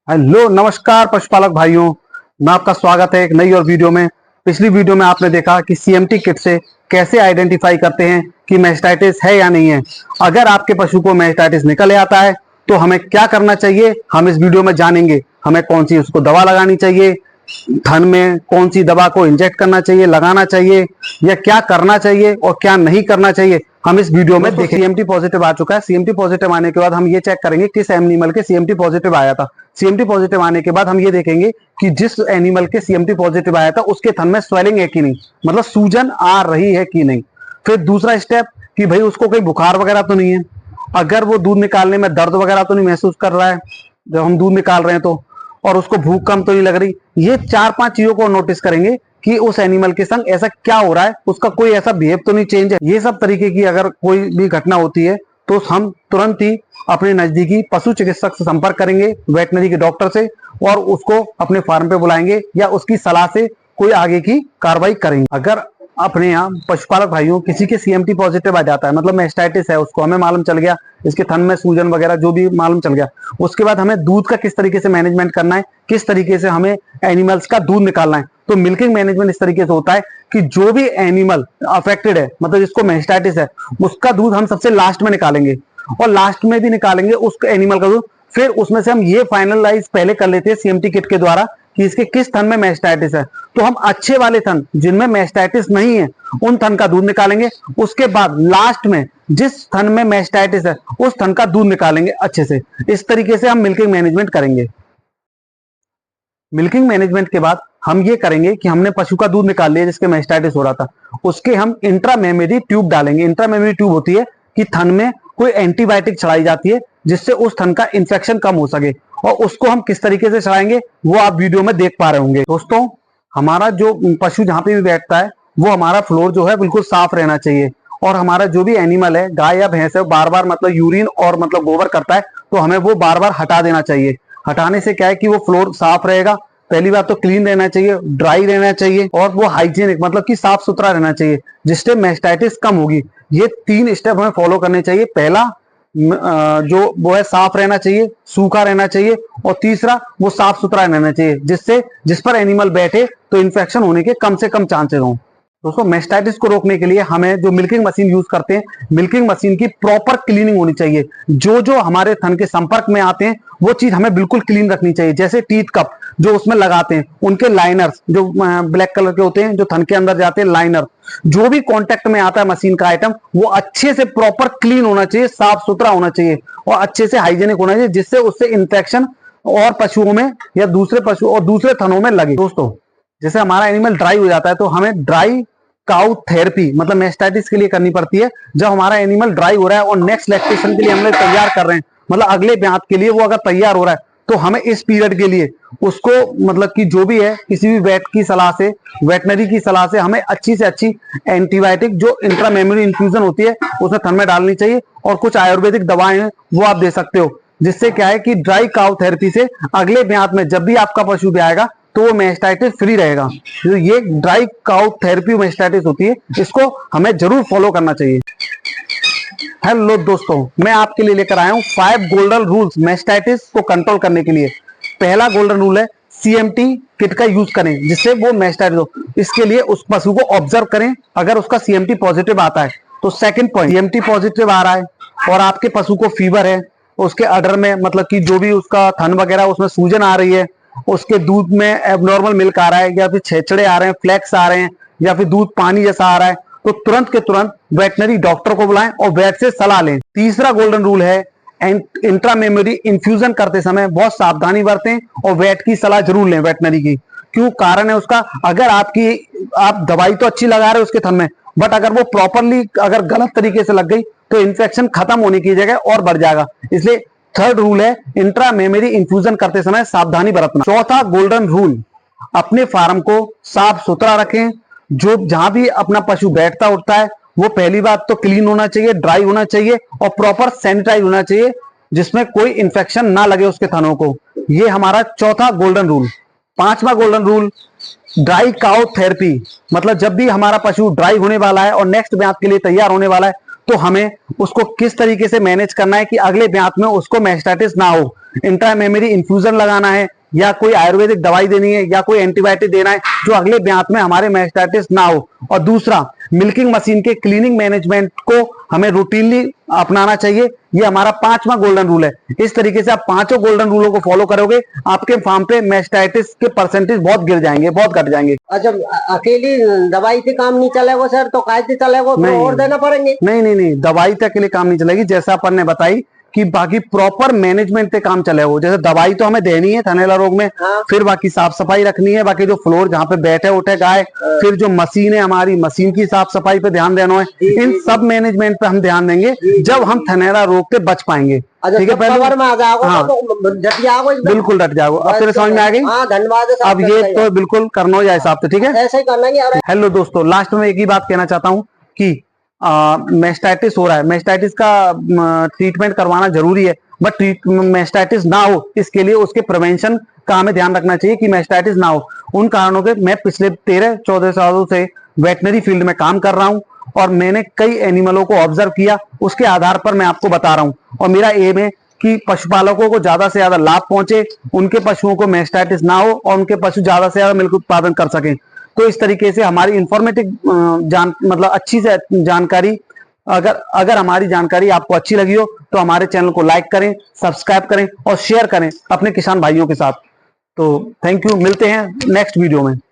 Hello नमस्कार पशुपालक भाइयों, मैं आपका स्वागत है एक नई और वीडियो में। पिछली वीडियो में आपने देखा कि सीएमटी किट से कैसे आइडेंटिफाई करते हैं कि मैस्टाइटिस है या नहीं है। अगर आपके पशु को मैस्टाइटिस निकल आता है तो हमें क्या करना चाहिए, हम इस वीडियो में जानेंगे। हमें कौन सी उसको दवा लगानी चाहिए, थन में कौन सी दवा को इंजेक्ट करना चाहिए, लगाना चाहिए, या क्या करना चाहिए और क्या नहीं करना चाहिए, हम इस वीडियो में देखें। सीएमटी पॉजिटिव आ चुका है। सीएमटी पॉजिटिव आने के बाद हम ये चेक करेंगे किस एनिमल के सीएमटी पॉजिटिव आया था। सीएमटी पॉजिटिव आने के बाद हम ये देखेंगे कि जिस एनिमल के सीएमटी पॉजिटिव आया था उसके थन में स्वेलिंग है कि नहीं, मतलब सूजन आ रही है कि नहीं। फिर दूसरा स्टेप कि भाई उसको कोई बुखार वगैरह तो नहीं है, अगर वो दूध निकालने में दर्द वगैरह तो नहीं महसूस कर रहा है जब हम दूध निकाल रहे हैं तो, और उसको भूख कम तो नहीं लग रही। ये 4-5 चीजों को नोटिस करेंगे कि उस एनिमल के संग ऐसा क्या हो रहा है, उसका कोई ऐसा बिहेव तो नहीं चेंज है। ये सब तरीके की अगर कोई भी घटना होती है तो हम तुरंत ही अपने नजदीकी पशु चिकित्सक से संपर्क करेंगे, वेटनरी के डॉक्टर से, और उसको अपने फार्म पे बुलाएंगे या उसकी सलाह से कोई आगे की कार्रवाई करेंगे। अगर अपने यहाँ पशुपालक भाइयों किसी के सीएमटी पॉजिटिव आ जाता है, मतलब मैस्टाइटिस है, उसको हमें मालूम चल गया, इसके थन में सूजन वगैरह जो भी मालूम चल गया, उसके बाद हमें दूध का किस तरीके से मैनेजमेंट करना है, किस तरीके से हमें एनिमल्स का दूध निकालना है। तो मिल्किंग मैनेजमेंट इस तरीके से होता है कि जो भी एनिमल अफेक्टेड है, मतलब जिसको मैस्टाइटिस है, उसका दूध हम सबसे लास्ट में निकालेंगे, और लास्ट में भी निकालेंगे उस एनिमल का दूध। फिर उसमें से हम ये फाइनलाइज पहले कर लेते हैं सीएमटी किट के द्वारा कि इसके किस थन में मैस्टाइटिस है। तो हम अच्छे वाले थन जिनमें मैस्टाइटिस नहीं है उन थन का दूध निकालेंगे, उसके बाद लास्ट में जिस थन में मैस्टाइटिस है उस थन का दूध निकालेंगे अच्छे से। इस तरीके से हम मिल्किंग मैनेजमेंट करेंगे। मिल्किंग मैनेजमेंट के बाद हम ये करेंगे कि हमने पशु का दूध निकाल लिया जिसके मैस्टाइटिस हो रहा था, उसके हम इंट्रामेमरी ट्यूब डालेंगे। इंट्रामेमरी ट्यूब होती है कि थन में कोई एंटीबायोटिक चढ़ाई जाती है जिससे उस थन का इंफेक्शन कम हो सके, और उसको हम किस तरीके से चढ़ाएंगे वो आप वीडियो में देख पा रहे होंगे। दोस्तों, हमारा जो पशु जहां पे भी बैठता है वो हमारा फ्लोर जो है बिल्कुल साफ रहना चाहिए, और हमारा जो भी एनिमल है, गाय या भैंस है, बार बार मतलब यूरिन और मतलब गोबर करता है तो हमें वो बार बार हटा देना चाहिए। हटाने से क्या है कि वो फ्लोर साफ रहेगा। पहली बात तो क्लीन रहना चाहिए, ड्राई रहना चाहिए, और वो हाइजीनिक मतलब कि साफ सुथरा रहना चाहिए, जिससे मैस्टाइटिस कम होगी। ये 3 स्टेप हमें फॉलो करने चाहिए। पहला जो वो है साफ रहना चाहिए, सूखा रहना चाहिए, और तीसरा वो साफ सुथरा रहना चाहिए, जिससे जिस पर एनिमल बैठे तो इन्फेक्शन होने के कम से कम चांसेस हों। दोस्तों, मैस्टाइटिस को रोकने के लिए हमें जो मिल्किंग मशीन यूज करते हैं, मिल्किंग मशीन की प्रॉपर क्लीनिंग होनी चाहिए। जो जो हमारे थन के संपर्क में आते हैं वो चीज हमें बिल्कुल क्लीन रखनी चाहिए। जैसे टीथ कप जो उसमें लगाते हैं, उनके लाइनर्स जो ब्लैक कलर के होते हैं जो थन के अंदर जाते हैं, लाइनर, जो भी कॉन्टेक्ट में आता है मशीन का आइटम, वो अच्छे से प्रॉपर क्लीन होना चाहिए, साफ सुथरा होना चाहिए, और अच्छे से हाइजीनिक होना चाहिए, जिससे उससे इंफेक्शन और पशुओं में या दूसरे पशु और दूसरे थनों में लगे। दोस्तों, जैसे हमारा एनिमल ड्राई हो जाता है तो हमें ड्राई काउ थेरेपी मतलब मैस्टाइटिस के लिए करनी पड़ती है। जब हमारा एनिमल ड्राई हो रहा है और नेक्स्ट लैक्टेशन के लिए हम लोग तैयार कर रहे हैं, मतलब अगले ब्यात के लिए वो अगर तैयार हो रहा है, तो हमें इस पीरियड के लिए उसको मतलब कि जो भी है किसी भी वेट की सलाह से, वेटनरी की सलाह से, हमें अच्छी से अच्छी एंटीबायोटिक जो इंट्रामेमरी इन्फ्यूजन होती है उसमें थन में डालनी चाहिए, और कुछ आयुर्वेदिक दवाएं हैं वो आप दे सकते हो, जिससे क्या है कि ड्राई काउ थेरेपी से अगले ब्यात में जब भी आपका पशु भी आएगा तो वो मैस्टाइटिस फ्री रहेगा। तो ये ड्राई काउ थेरेपी मैस्टाइटिस होती है, इसको हमें जरूर फॉलो करना चाहिए। हेलो दोस्तों, मैं आपके लिए लेकर आया हूं 5 गोल्डन रूल्स मैस्टाइटिस को कंट्रोल करने के लिए। पहला गोल्डन रूल है सीएमटी किट का यूज करें जिससे वो मैस्टाइटिस हो। इसके लिए उस पशु को ऑब्जर्व करें, अगर उसका सीएमटी पॉजिटिव आता है तो सेकंड पॉइंट, सीएमटी पॉजिटिव आ रहा है और आपके पशु को फीवर है, उसके अडर में मतलब कि जो भी उसका थन वगैरह उसमें सूजन आ रही है, उसके दूध में एबनॉर्मल मिल्क आ रहा है, या फिर छेछड़े आ रहे हैं, फ्लैक्स आ रहे हैं, या फिर दूध पानी जैसा आ रहा है, तो तुरंत के तुरंत वेटनरी डॉक्टर को बुलाएं और वेट से सलाह लें। तीसरा गोल्डन रूल है इंट्रामेमरी इन्फ्यूजन करते समय बहुत सावधानी बरतें और वेट की सलाह जरूर लें वेटनरी की। क्यों कारण है उसका, अगर आप दवाई तो अच्छी लगा रहे हो उसके थन में, बट अगर वो प्रॉपरली अगर गलत तरीके से लग गई तो इन्फेक्शन खत्म होने की जगह और बढ़ जाएगा। इसलिए थर्ड रूल है इंट्रामेमरी इन्फ्यूजन करते समय सावधानी बरतना। चौथा गोल्डन रूल, अपने फार्म को साफ सुथरा रखें। जो जहां भी अपना पशु बैठता उठता है वो पहली बात तो क्लीन होना चाहिए, ड्राई होना चाहिए, और प्रॉपर सैनिटाइज होना चाहिए, जिसमें कोई इंफेक्शन ना लगे उसके थनों को। ये हमारा चौथा गोल्डन रूल। पांचवा golden rule, dry cow therapy, मतलब जब भी हमारा पशु ड्राई होने वाला है और नेक्स्ट ब्यात के लिए तैयार होने वाला है तो हमें उसको किस तरीके से मैनेज करना है कि अगले ब्यात में उसको मैस्टाइटिस ना हो। इंट्रा मेमोरी इन्फ्यूजन लगाना है या कोई आयुर्वेदिक दवाई देनी है या कोई एंटीबायोटिक देना है जो अगले ब्यात में हमारे मैस्टाइटिस ना हो। और दूसरा, मिल्किंग मशीन के क्लीनिंग मैनेजमेंट को हमें रूटीनली अपनाना चाहिए। ये हमारा 5वां गोल्डन रूल है। इस तरीके से आप 5 गोल्डन रूलों को फॉलो करोगे, आपके फार्म पे मैस्टाइटिस के परसेंटेज बहुत गिर जाएंगे, बहुत घट जाएंगे। अच्छा, अकेली दवाई से काम नहीं चलेगा सर, तो कैसे चलेगा? तो और देना पड़ेंगे? नहीं, दवाई तक के लिए काम नहीं चलेगी। जैसा अपन ने बताई कि बाकी प्रॉपर मैनेजमेंट पे काम चले हो। जैसे दवाई तो हमें देनी है थनैला रोग में, हाँ। फिर बाकी साफ सफाई रखनी है, बाकी जो फ्लोर जहाँ पे बैठे उठे गाय, फिर जो मशीन है हमारी, मशीन की साफ सफाई पे ध्यान देना है। इन सब मैनेजमेंट पे हम ध्यान देंगे जब हम थनैला रोग से बच पाएंगे। ठीक है, पहले में आ जाओगे। हाँ, तो डट जाओगे, बिल्कुल डट जाओगे। अब तेरे समझ में आ गई? हाँ, धन्यवाद। अब ये तो बिल्कुल करना हो जाए हिसाब से, ठीक है, ऐसे ही करना है। हेलो दोस्तों, लास्ट में एक ही बात कहना चाहता हूँ कि मैस्टाइटिस हो रहा है, मैस्टाइटिस का ट्रीटमेंट करवाना जरूरी है, बट मैस्टाइटिस ना हो इसके लिए उसके प्रिवेंशन का हमें ध्यान रखना चाहिए कि मैस्टाइटिस ना हो। उन कारणों के मैं पिछले 13-14 सालों से वेटनरी फील्ड में काम कर रहा हूं और मैंने कई एनिमलों को ऑब्जर्व किया, उसके आधार पर मैं आपको बता रहा हूं। और मेरा एम है कि पशुपालकों को ज्यादा से ज्यादा लाभ पहुंचे, उनके पशुओं को मैस्टाइटिस ना हो और उनके पशु ज्यादा से ज्यादा मिल्क उत्पादन कर सकें। तो इस तरीके से हमारी इंफॉर्मेटिव मतलब अच्छी से जानकारी, अगर हमारी जानकारी आपको अच्छी लगी हो तो हमारे चैनल को लाइक करें, सब्सक्राइब करें और शेयर करें अपने किसान भाइयों के साथ। तो थैंक यू, मिलते हैं नेक्स्ट वीडियो में।